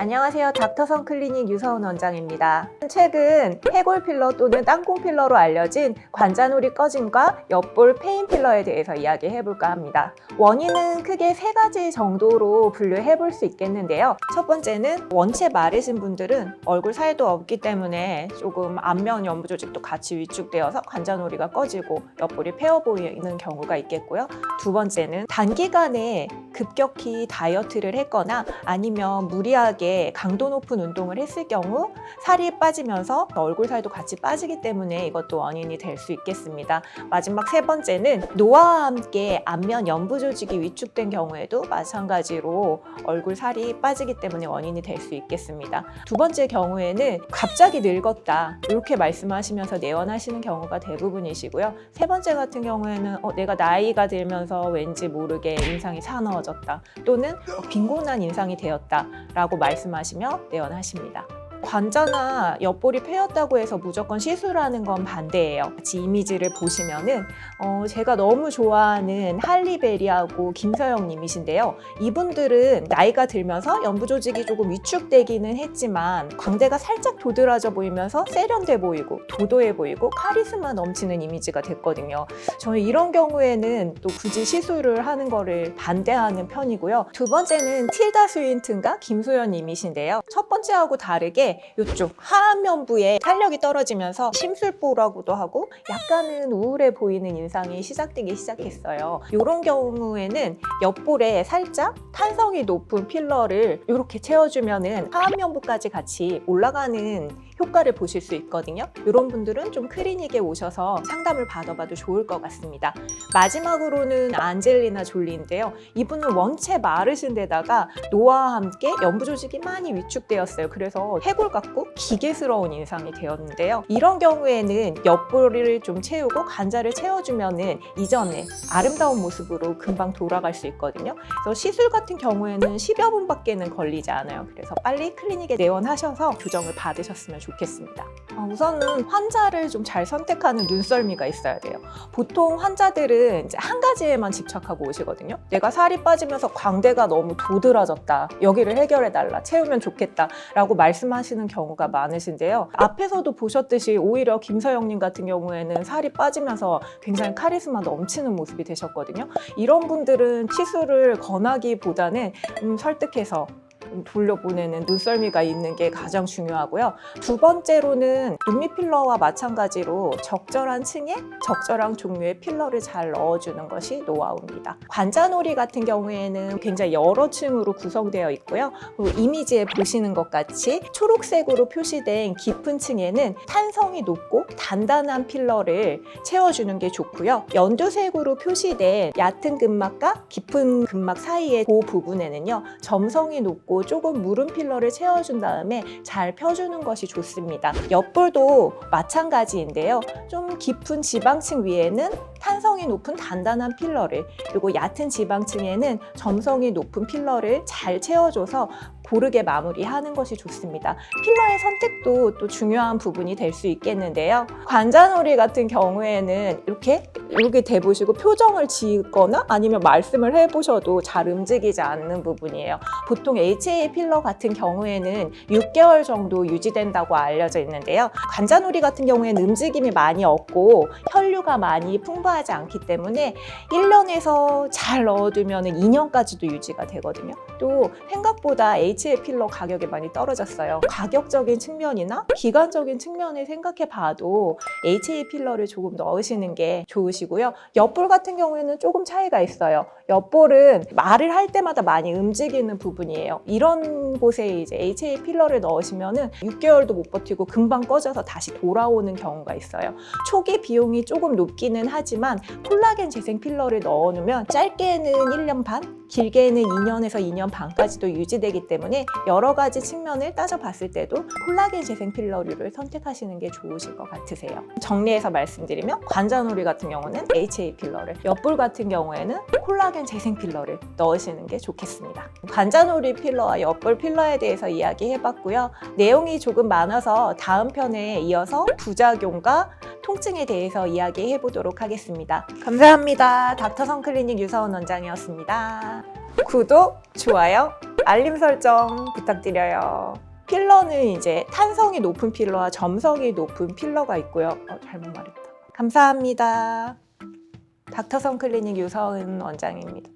안녕하세요. 닥터선 클리닉 유서은 원장입니다. 최근 해골 필러 또는 땅콩 필러로 알려진 관자놀이 꺼짐과 옆볼 페인 필러에 대해서 이야기해 볼까 합니다. 원인은 크게 세 가지 정도로 분류해 볼 수 있겠는데요. 첫 번째는 원체 마르신 분들은 얼굴 살도 없기 때문에 조금 안면 연부 조직도 같이 위축되어서 관자놀이가 꺼지고 옆볼이 패어 보이는 경우가 있겠고요. 두 번째는 단기간에 급격히 다이어트를 했거나 아니면 무리하게 강도 높은 운동을 했을 경우 살이 빠지면서 얼굴 살도 같이 빠지기 때문에 이것도 원인이 될 수 있겠습니다. 마지막 세 번째는 노화와 함께 안면 연부 조직이 위축된 경우에도 마찬가지로 얼굴 살이 빠지기 때문에 원인이 될 수 있겠습니다. 두 번째 경우에는 갑자기 늙었다 이렇게 말씀하시면서 내원하시는 경우가 대부분이시고요. 세 번째 같은 경우에는 내가 나이가 들면서 왠지 모르게 인상이 사나워졌다 또는 빈곤한 인상이 되었다 라고 말씀하시며 내원하십니다. 관자나 옆볼이 패였다고 해서 무조건 시술하는 건 반대예요. 같이 이미지를 보시면은 제가 너무 좋아하는 할리베리하고 김서영 님이신데요. 이분들은 나이가 들면서 연부 조직이 조금 위축되기는 했지만 광대가 살짝 도드라져 보이면서 세련돼 보이고 도도해 보이고 카리스마 넘치는 이미지가 됐거든요. 저는 이런 경우에는 또 굳이 시술을 하는 거를 반대하는 편이고요. 두 번째는 틸다 스윈튼과 김소연 님이신데요. 첫 번째하고 다르게 이쪽 하안면부에 탄력이 떨어지면서 심술보라고도 하고 약간은 우울해 보이는 인상이 시작되기 시작했어요. 이런 경우에는 옆볼에 살짝 탄성이 높은 필러를 이렇게 채워주면은 하안면부까지 같이 올라가는 효과를 보실 수 있거든요. 이런 분들은 좀 클리닉에 오셔서 상담을 받아봐도 좋을 것 같습니다. 마지막으로는 안젤리나 졸리인데요. 이분은 원체 마르신 데다가 노화와 함께 연부 조직이 많이 위축되었어요. 그래서 해골 같고 기계스러운 인상이 되었는데요. 이런 경우에는 옆볼을 좀 채우고 관자를 채워주면은 이전에 아름다운 모습으로 금방 돌아갈 수 있거든요. 그래서 시술 같은 경우에는 10여 분밖에는 걸리지 않아요. 그래서 빨리 클리닉에 내원하셔서 교정을 받으셨으면 좋겠습니다. 우선은 환자를 좀 잘 선택하는 눈썰미가 있어야 돼요. 보통 환자들은 이제 한 가지에만 집착하고 오시거든요. 내가 살이 빠지면서 광대가 너무 도드라졌다. 여기를 해결해달라. 채우면 좋겠다. 라고 말씀하시는 경우가 많으신데요. 앞에서도 보셨듯이 오히려 김서영님 같은 경우에는 살이 빠지면서 굉장히 카리스마 넘치는 모습이 되셨거든요. 이런 분들은 시술을 권하기보다는 설득해서 돌려보내는 눈썰미가 있는 게 가장 중요하고요. 두 번째로는 눈밑 필러와 마찬가지로 적절한 층에 적절한 종류의 필러를 잘 넣어주는 것이 노하우입니다. 관자놀이 같은 경우에는 굉장히 여러 층으로 구성되어 있고요. 그리고 이미지에 보시는 것 같이 초록색으로 표시된 깊은 층에는 탄성이 높고 단단한 필러를 채워주는 게 좋고요. 연두색으로 표시된 얕은 근막과 깊은 근막 사이의 그 부분에는요. 점성이 높고 조금 무른 필러를 채워준 다음에 잘 펴주는 것이 좋습니다. 옆볼도 마찬가지인데요. 좀 깊은 지방층 위에는 탄성이 높은 단단한 필러를 그리고 얕은 지방층에는 점성이 높은 필러를 잘 채워줘서 고르게 마무리하는 것이 좋습니다. 필러의 선택도 또 중요한 부분이 될 수 있겠는데요. 관자놀이 같은 경우에는 이렇게 대보시고 표정을 지거나 아니면 말씀을 해보셔도 잘 움직이지 않는 부분이에요. 보통 HA 필러 같은 경우에는 6개월 정도 유지된다고 알려져 있는데요. 관자놀이 같은 경우에는 움직임이 많이 없고 혈류가 많이 풍부하지 않기 때문에 1년에서 잘 넣어두면 2년까지도 유지가 되거든요. 또 생각보다 HA 필러 가격이 많이 떨어졌어요. 가격적인 측면이나 기간적인 측면을 생각해 봐도 HA 필러를 조금 넣으시는 게 좋으시고요. 옆볼 같은 경우에는 조금 차이가 있어요. 옆볼은 말을 할 때마다 많이 움직이는 부분이에요. 이런 곳에 이제 HA 필러를 넣으시면은 6개월도 못 버티고 금방 꺼져서 다시 돌아오는 경우가 있어요. 초기 비용이 조금 높기는 하지만 콜라겐 재생 필러를 넣어놓으면 짧게는 1년 반, 길게는 2년에서 2년 반까지도 유지되기 때문에 여러 가지 측면을 따져봤을 때도 콜라겐 재생 필러류를 선택하시는 게 좋으실 것 같으세요. 정리해서 말씀드리면 관자놀이 같은 경우는 HA 필러를, 옆볼 같은 경우에는 콜라겐 재생 필러를 넣으시는 게 좋겠습니다. 관자놀이 필러와 옆볼 필러에 대해서 이야기해봤고요. 내용이 조금 많아서 다음 편에 이어서 부작용과 통증에 대해서 이야기해보도록 하겠습니다. 감사합니다. 닥터선 클리닉 유서은 원장이었습니다. 구독, 좋아요 알림 설정 부탁드려요. 필러는 이제 탄성이 높은 필러와 점성이 높은 필러가 있고요. 잘못 말했다. 감사합니다. 닥터선 클리닉 유서은 원장입니다.